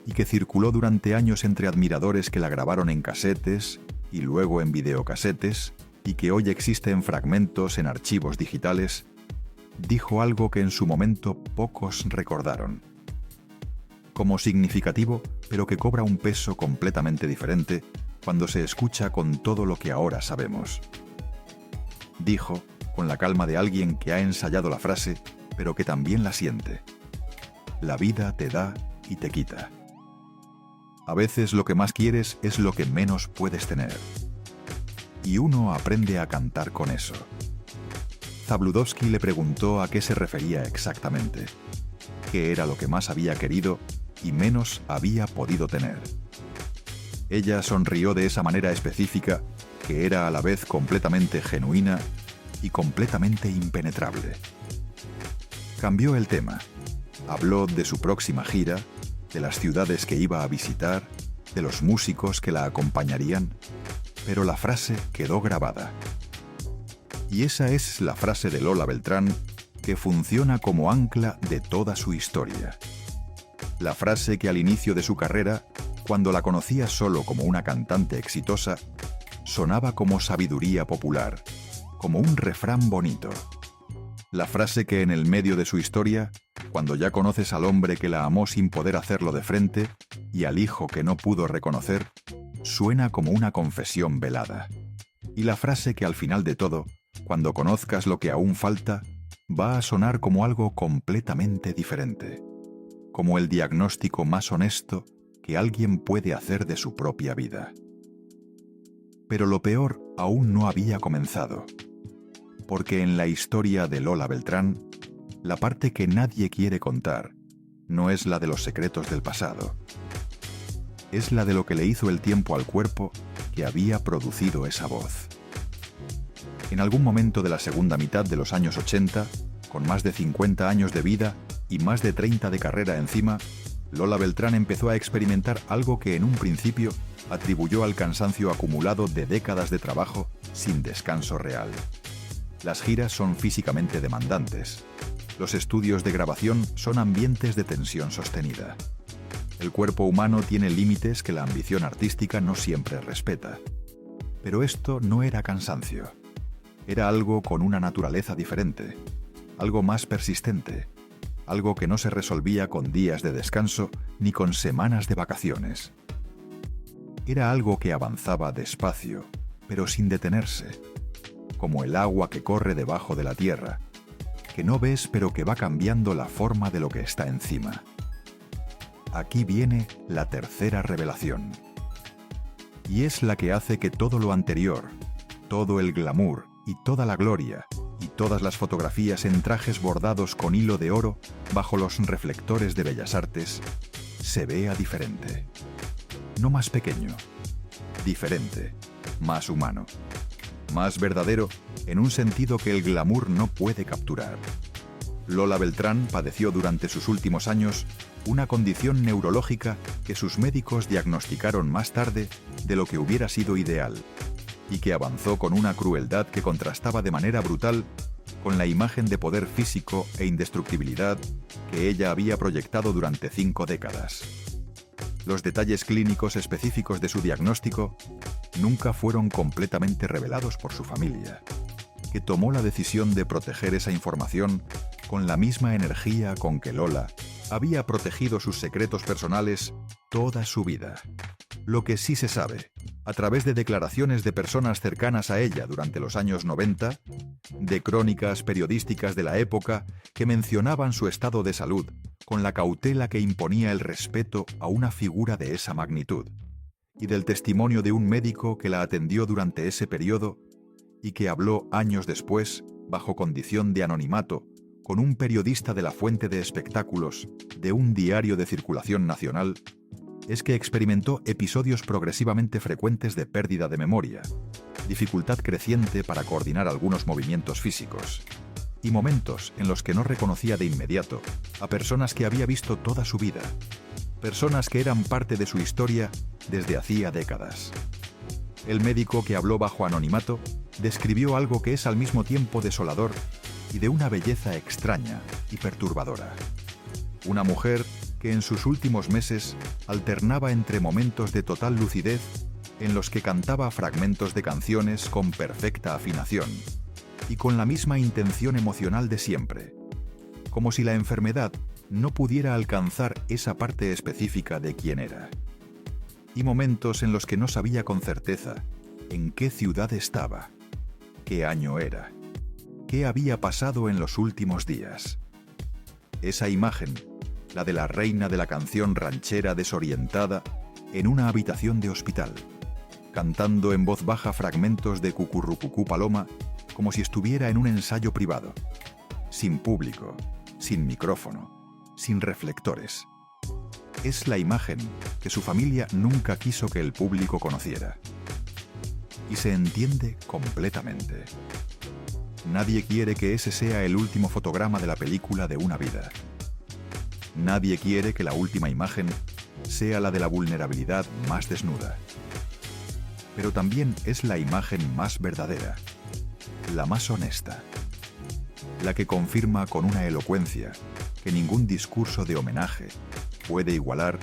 y que circuló durante años entre admiradores que la grabaron en casetes y luego en videocasetes, y que hoy existe en fragmentos en archivos digitales, dijo algo que en su momento pocos recordaron. Como significativo, pero que cobra un peso completamente diferente cuando se escucha con todo lo que ahora sabemos. Dijo, con la calma de alguien que ha ensayado la frase, pero que también la siente: la vida te da y te quita. A veces lo que más quieres es lo que menos puedes tener. Y uno aprende a cantar con eso. Zabludovsky le preguntó a qué se refería exactamente, qué era lo que más había querido y menos había podido tener. Ella sonrió de esa manera específica que era a la vez completamente genuina y completamente impenetrable. Cambió el tema. Habló de su próxima gira, de las ciudades que iba a visitar, de los músicos que la acompañarían, pero la frase quedó grabada. Y esa es la frase de Lola Beltrán que funciona como ancla de toda su historia. La frase que al inicio de su carrera, cuando la conocía solo como una cantante exitosa, sonaba como sabiduría popular, como un refrán bonito. La frase que en el medio de su historia, cuando ya conoces al hombre que la amó sin poder hacerlo de frente y al hijo que no pudo reconocer, suena como una confesión velada. Y la frase que al final de todo, cuando conozcas lo que aún falta, va a sonar como algo completamente diferente, como el diagnóstico más honesto que alguien puede hacer de su propia vida. Pero lo peor aún no había comenzado, porque en la historia de Lola Beltrán, la parte que nadie quiere contar no es la de los secretos del pasado, es la de lo que le hizo el tiempo al cuerpo que había producido esa voz. En algún momento de la segunda mitad de los años 80, con más de 50 años de vida y más de 30 de carrera encima, Lola Beltrán empezó a experimentar algo que en un principio atribuyó al cansancio acumulado de décadas de trabajo sin descanso real. Las giras son físicamente demandantes. Los estudios de grabación son ambientes de tensión sostenida. El cuerpo humano tiene límites que la ambición artística no siempre respeta. Pero esto no era cansancio. Era algo con una naturaleza diferente, algo más persistente, algo que no se resolvía con días de descanso ni con semanas de vacaciones. Era algo que avanzaba despacio, pero sin detenerse, como el agua que corre debajo de la tierra, que no ves pero que va cambiando la forma de lo que está encima. Aquí viene la tercera revelación. Y es la que hace que todo lo anterior, todo el glamour y toda la gloria, y todas las fotografías en trajes bordados con hilo de oro bajo los reflectores de Bellas Artes, se vea diferente. No más pequeño, diferente, más humano, más verdadero en un sentido que el glamour no puede capturar. Lola Beltrán padeció durante sus últimos años una condición neurológica que sus médicos diagnosticaron más tarde de lo que hubiera sido ideal, y que avanzó con una crueldad que contrastaba de manera brutal con la imagen de poder físico e indestructibilidad que ella había proyectado durante 5 décadas. Los detalles clínicos específicos de su diagnóstico nunca fueron completamente revelados por su familia, que tomó la decisión de proteger esa información con la misma energía con que Lola había protegido sus secretos personales toda su vida. Lo que sí se sabe, a través de declaraciones de personas cercanas a ella durante los años 90, de crónicas periodísticas de la época que mencionaban su estado de salud con la cautela que imponía el respeto a una figura de esa magnitud, y del testimonio de un médico que la atendió durante ese periodo y que habló años después, bajo condición de anonimato, con un periodista de la fuente de espectáculos de un diario de circulación nacional, es que experimentó episodios progresivamente frecuentes de pérdida de memoria, dificultad creciente para coordinar algunos movimientos físicos, y momentos en los que no reconocía de inmediato a personas que había visto toda su vida, personas que eran parte de su historia desde hacía décadas. El médico que habló bajo anonimato describió algo que es al mismo tiempo desolador y de una belleza extraña y perturbadora. Una mujer que en sus últimos meses alternaba entre momentos de total lucidez en los que cantaba fragmentos de canciones con perfecta afinación y con la misma intención emocional de siempre, como si la enfermedad no pudiera alcanzar esa parte específica de quién era. Y momentos en los que no sabía con certeza en qué ciudad estaba, qué año era, qué había pasado en los últimos días. Esa imagen, la de la reina de la canción ranchera desorientada en una habitación de hospital, cantando en voz baja fragmentos de Cucurrucucú Paloma como si estuviera en un ensayo privado, sin público, sin micrófono, sin reflectores. Es la imagen que su familia nunca quiso que el público conociera. Y se entiende completamente. Nadie quiere que ese sea el último fotograma de la película de una vida. Nadie quiere que la última imagen sea la de la vulnerabilidad más desnuda. Pero también es la imagen más verdadera, la más honesta, la que confirma con una elocuencia que ningún discurso de homenaje puede igualar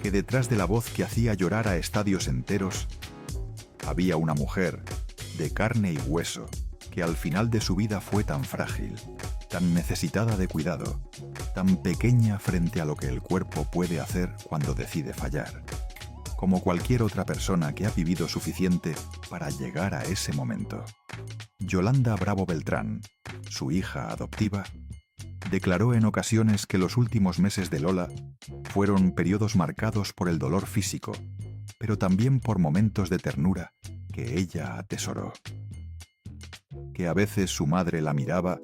que detrás de la voz que hacía llorar a estadios enteros había una mujer de carne y hueso que al final de su vida fue tan frágil, tan necesitada de cuidado, tan pequeña frente a lo que el cuerpo puede hacer cuando decide fallar, como cualquier otra persona que ha vivido suficiente para llegar a ese momento. Yolanda Bravo Beltrán, su hija adoptiva, declaró en ocasiones que los últimos meses de Lola fueron periodos marcados por el dolor físico, pero también por momentos de ternura que ella atesoró. Que a veces su madre la miraba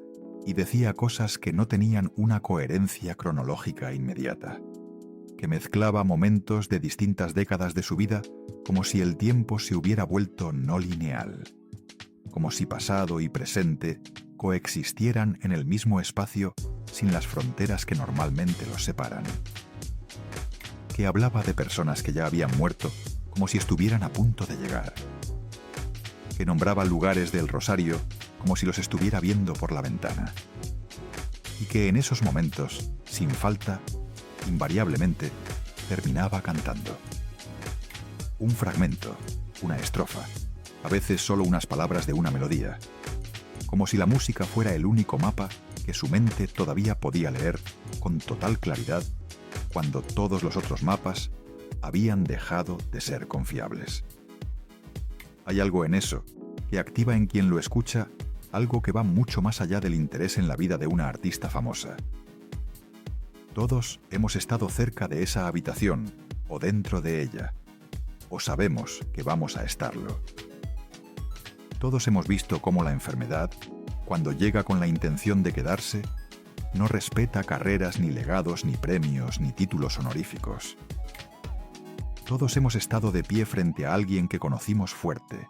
y decía cosas que no tenían una coherencia cronológica inmediata, que mezclaba momentos de distintas décadas de su vida como si el tiempo se hubiera vuelto no lineal, como si pasado y presente coexistieran en el mismo espacio sin las fronteras que normalmente los separan. Que hablaba de personas que ya habían muerto como si estuvieran a punto de llegar. Que nombraba lugares del Rosario como si los estuviera viendo por la ventana. Y que en esos momentos, sin falta, invariablemente, terminaba cantando. Un fragmento, una estrofa, a veces solo unas palabras de una melodía, como si la música fuera el único mapa que su mente todavía podía leer con total claridad cuando todos los otros mapas habían dejado de ser confiables. Hay algo en eso que activa en quien lo escucha algo que va mucho más allá del interés en la vida de una artista famosa. Todos hemos estado cerca de esa habitación o dentro de ella, o sabemos que vamos a estarlo. Todos hemos visto cómo la enfermedad, cuando llega con la intención de quedarse, no respeta carreras, ni legados, ni premios, ni títulos honoríficos. Todos hemos estado de pie frente a alguien que conocimos fuerte,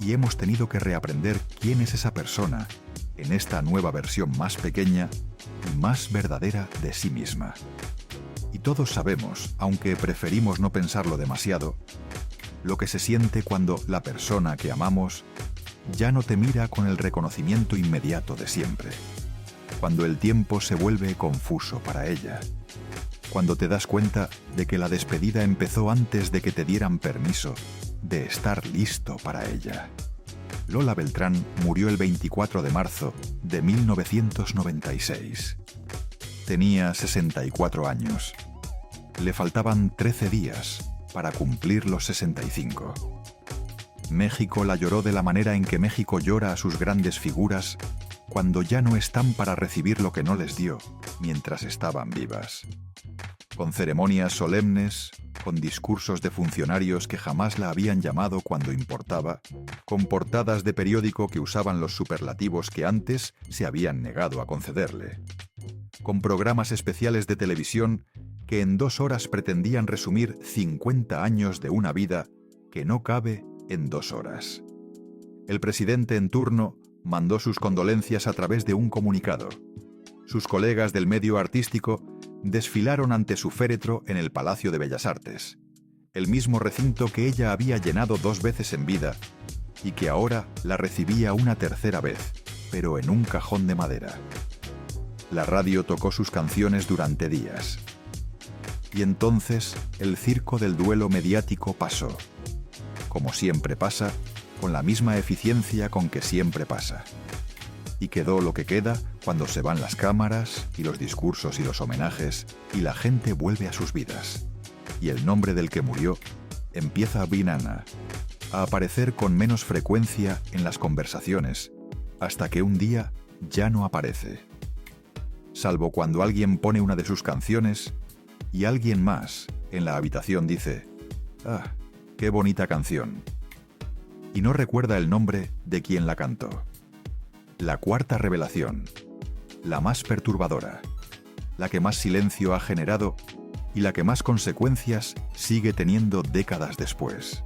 y hemos tenido que reaprender quién es esa persona en esta nueva versión más pequeña y más verdadera de sí misma. Y todos sabemos, aunque preferimos no pensarlo demasiado, lo que se siente cuando la persona que amamos ya no te mira con el reconocimiento inmediato de siempre, cuando el tiempo se vuelve confuso para ella, cuando te das cuenta de que la despedida empezó antes de que te dieran permiso de estar listo para ella. Lola Beltrán murió el 24 de marzo de 1996. Tenía 64 años. Le faltaban 13 días para cumplir los 65. México la lloró de la manera en que México llora a sus grandes figuras cuando ya no están para recibir lo que no les dio mientras estaban vivas. Con ceremonias solemnes, con discursos de funcionarios que jamás la habían llamado cuando importaba, con portadas de periódico que usaban los superlativos que antes se habían negado a concederle, con programas especiales de televisión que en 2 horas pretendían resumir 50 años de una vida que no cabe en 2 horas. El presidente en turno mandó sus condolencias a través de un comunicado. Sus colegas del medio artístico desfilaron ante su féretro en el Palacio de Bellas Artes, el mismo recinto que ella había llenado 2 veces en vida y que ahora la recibía una tercera vez, pero en un cajón de madera. La radio tocó sus canciones durante días. Y entonces el circo del duelo mediático pasó. Como siempre pasa, con la misma eficiencia con que siempre pasa. Y quedó lo que queda cuando se van las cámaras y los discursos y los homenajes y la gente vuelve a sus vidas. Y el nombre del que murió empieza a aparecer con menos frecuencia en las conversaciones, hasta que un día ya no aparece. Salvo cuando alguien pone una de sus canciones y alguien más en la habitación dice: «Ah, qué bonita canción», y no recuerda el nombre de quien la cantó. La cuarta revelación, la más perturbadora, la que más silencio ha generado y la que más consecuencias sigue teniendo décadas después.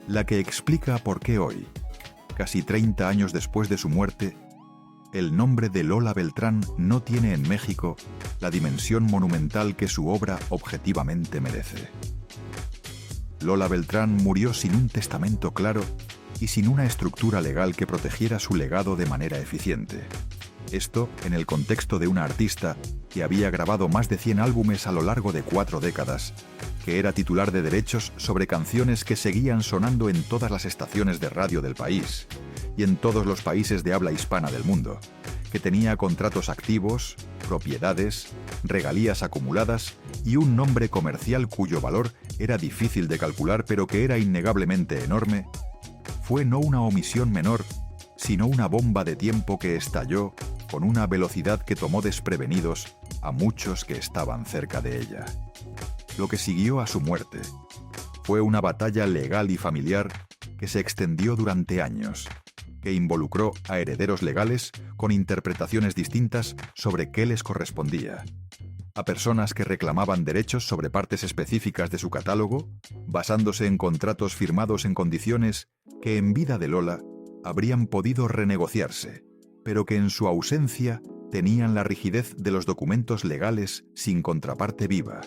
La que explica por qué hoy, casi 30 años después de su muerte, el nombre de Lola Beltrán no tiene en México la dimensión monumental que su obra objetivamente merece. Lola Beltrán murió sin un testamento claro y sin una estructura legal que protegiera su legado de manera eficiente. Esto en el contexto de una artista que había grabado más de 100 álbumes a lo largo de 4 décadas, que era titular de derechos sobre canciones que seguían sonando en todas las estaciones de radio del país y en todos los países de habla hispana del mundo, que tenía contratos activos, propiedades, regalías acumuladas y un nombre comercial cuyo valor era difícil de calcular pero que era innegablemente enorme, fue no una omisión menor, sino una bomba de tiempo que estalló con una velocidad que tomó desprevenidos a muchos que estaban cerca de ella. Lo que siguió a su muerte fue una batalla legal y familiar que se extendió durante años, que involucró a herederos legales con interpretaciones distintas sobre qué les correspondía, a personas que reclamaban derechos sobre partes específicas de su catálogo, basándose en contratos firmados en condiciones que en vida de Lola habrían podido renegociarse, pero que en su ausencia tenían la rigidez de los documentos legales sin contraparte viva,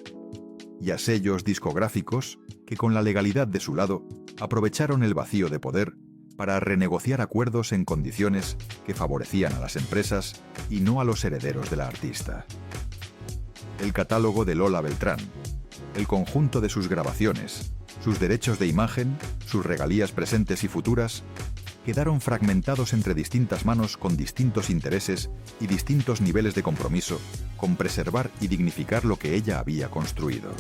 y a sellos discográficos que con la legalidad de su lado aprovecharon el vacío de poder para renegociar acuerdos en condiciones que favorecían a las empresas y no a los herederos de la artista. El catálogo de Lola Beltrán, el conjunto de sus grabaciones, sus derechos de imagen, sus regalías presentes y futuras, quedaron fragmentados entre distintas manos con distintos intereses y distintos niveles de compromiso con preservar y dignificar lo que ella había construido.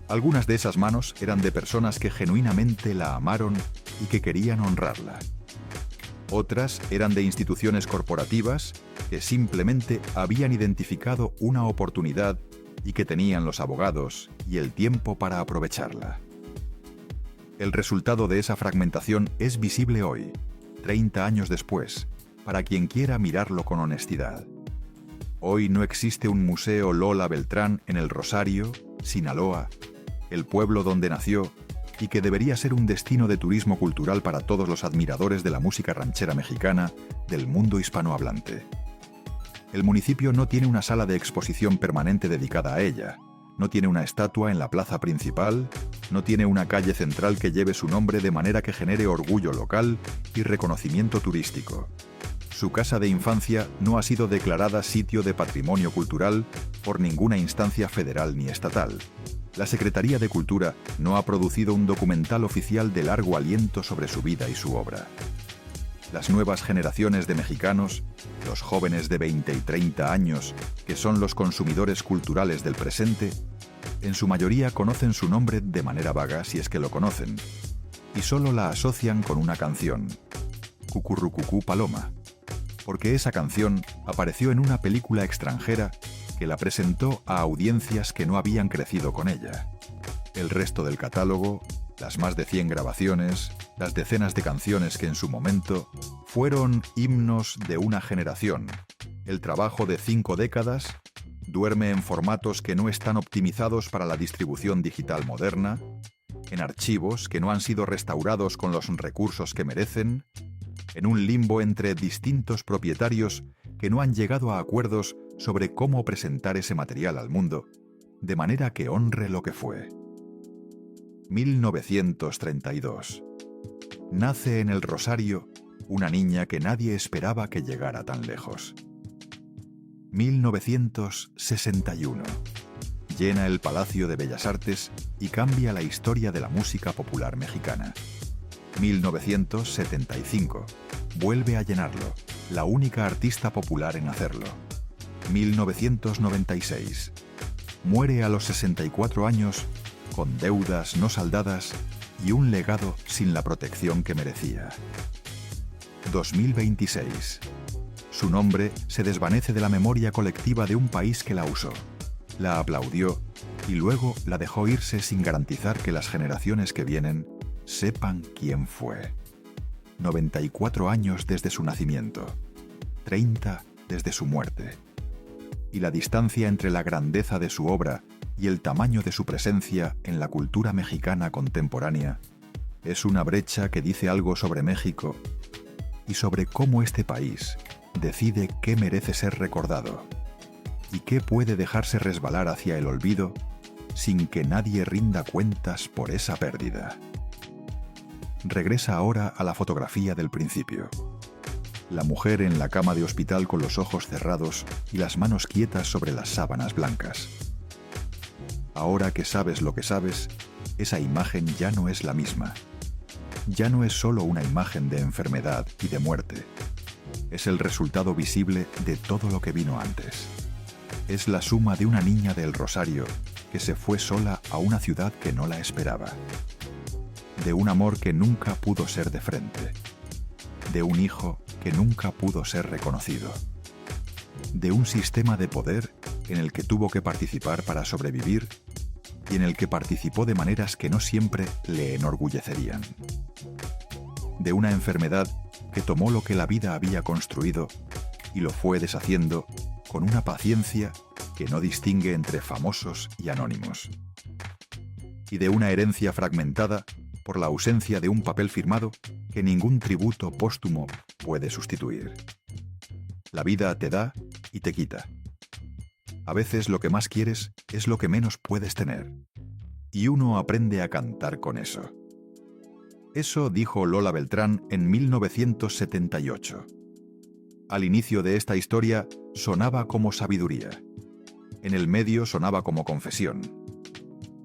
Algunas de esas manos eran de personas que genuinamente la amaron y que querían honrarla. Otras eran de instituciones corporativas que simplemente habían identificado una oportunidad y que tenían los abogados y el tiempo para aprovecharla. El resultado de esa fragmentación es visible hoy, 30 años después, para quien quiera mirarlo con honestidad. Hoy no existe un museo Lola Beltrán en El Rosario, Sinaloa, el pueblo donde nació y que debería ser un destino de turismo cultural para todos los admiradores de la música ranchera mexicana del mundo hispanohablante. El municipio no tiene una sala de exposición permanente dedicada a ella, no tiene una estatua en la plaza principal, no tiene una calle central que lleve su nombre de manera que genere orgullo local y reconocimiento turístico. Su casa de infancia no ha sido declarada sitio de patrimonio cultural por ninguna instancia federal ni estatal. La Secretaría de Cultura no ha producido un documental oficial de largo aliento sobre su vida y su obra. Las nuevas generaciones de mexicanos, los jóvenes de 20 y 30 años, que son los consumidores culturales del presente, en su mayoría conocen su nombre de manera vaga si es que lo conocen, y solo la asocian con una canción, Cucurrucucú Paloma, porque esa canción apareció en una película extranjera que la presentó a audiencias que no habían crecido con ella. El resto del catálogo, las más de 100 grabaciones, las decenas de canciones que en su momento fueron himnos de una generación, el trabajo de 5 décadas, duerme en formatos que no están optimizados para la distribución digital moderna, en archivos que no han sido restaurados con los recursos que merecen, en un limbo entre distintos propietarios que no han llegado a acuerdos sobre cómo presentar ese material al mundo de manera que honre lo que fue. 1932. Nace en el Rosario una niña que nadie esperaba que llegara tan lejos. 1961. Llena el Palacio de Bellas Artes y cambia la historia de la música popular mexicana. 1975. Vuelve a llenarlo, la única artista popular en hacerlo. 1996. Muere a los 64 años, con deudas no saldadas y un legado sin la protección que merecía. 2026. Su nombre se desvanece de la memoria colectiva de un país que la usó, la aplaudió y luego la dejó irse sin garantizar que las generaciones que vienen sepan quién fue. 94 años desde su nacimiento, 30 desde su muerte. Y la distancia entre la grandeza de su obra y el tamaño de su presencia en la cultura mexicana contemporánea es una brecha que dice algo sobre México y sobre cómo este país decide qué merece ser recordado y qué puede dejarse resbalar hacia el olvido sin que nadie rinda cuentas por esa pérdida. Regresa ahora a la fotografía del principio. La mujer en la cama de hospital con los ojos cerrados y las manos quietas sobre las sábanas blancas. Ahora que sabes lo que sabes, esa imagen ya no es la misma. Ya no es solo una imagen de enfermedad y de muerte. Es el resultado visible de todo lo que vino antes. Es la suma de una niña del Rosario que se fue sola a una ciudad que no la esperaba. De un amor que nunca pudo ser de frente. De un hijo que nunca pudo ser reconocido. De un sistema de poder en el que tuvo que participar para sobrevivir y en el que participó de maneras que no siempre le enorgullecerían. De una enfermedad que tomó lo que la vida había construido y lo fue deshaciendo con una paciencia que no distingue entre famosos y anónimos. Y de una herencia fragmentada por la ausencia de un papel firmado que ningún tributo póstumo puede sustituir. La vida te da y te quita. A veces lo que más quieres es lo que menos puedes tener. Y uno aprende a cantar con eso. Eso dijo Lola Beltrán en 1978. Al inicio de esta historia sonaba como sabiduría. En el medio sonaba como confesión.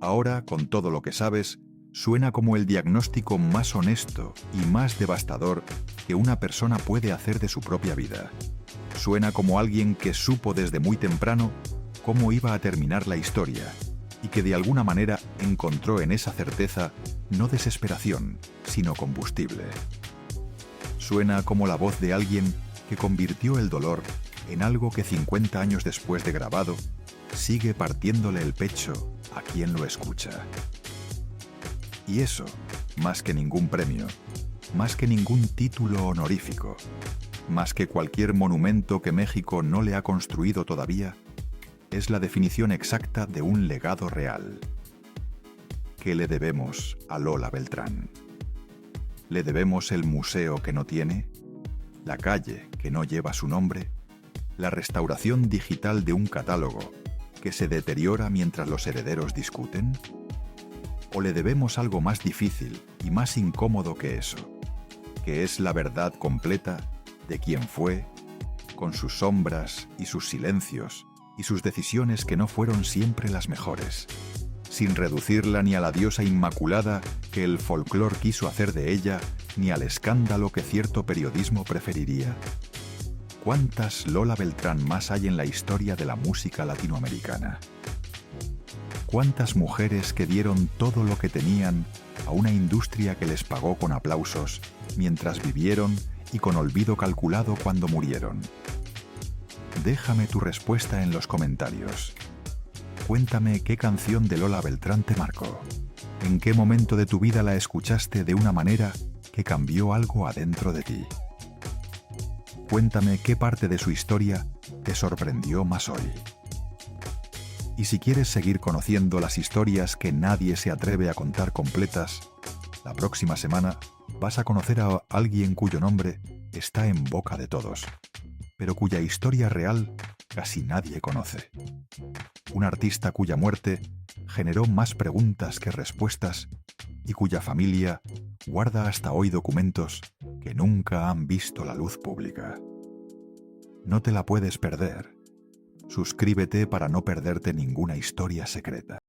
Ahora, con todo lo que sabes, suena como el diagnóstico más honesto y más devastador que una persona puede hacer de su propia vida. Suena como alguien que supo desde muy temprano cómo iba a terminar la historia y que de alguna manera encontró en esa certeza no desesperación, sino combustible. Suena como la voz de alguien que convirtió el dolor en algo que 50 años después de grabado sigue partiéndole el pecho a quien lo escucha. Y eso, más que ningún premio, más que ningún título honorífico, más que cualquier monumento que México no le ha construido todavía, es la definición exacta de un legado real. ¿Qué le debemos a Lola Beltrán? ¿Le debemos el museo que no tiene? ¿La calle que no lleva su nombre? ¿La restauración digital de un catálogo que se deteriora mientras los herederos discuten? ¿O le debemos algo más difícil y más incómodo que eso, que es la verdad completa de quién fue, con sus sombras y sus silencios y sus decisiones que no fueron siempre las mejores, sin reducirla ni a la diosa inmaculada que el folclore quiso hacer de ella, ni al escándalo que cierto periodismo preferiría? ¿Cuántas Lola Beltrán más hay en la historia de la música latinoamericana? ¿Cuántas mujeres que dieron todo lo que tenían a una industria que les pagó con aplausos mientras vivieron y con olvido calculado cuando murieron? Déjame tu respuesta en los comentarios. Cuéntame qué canción de Lola Beltrán te marcó. ¿En qué momento de tu vida la escuchaste de una manera que cambió algo adentro de ti? Cuéntame qué parte de su historia te sorprendió más hoy. Y si quieres seguir conociendo las historias que nadie se atreve a contar completas, la próxima semana vas a conocer a alguien cuyo nombre está en boca de todos, pero cuya historia real casi nadie conoce. Un artista cuya muerte generó más preguntas que respuestas y cuya familia guarda hasta hoy documentos que nunca han visto la luz pública. No te la puedes perder. Suscríbete para no perderte ninguna historia secreta.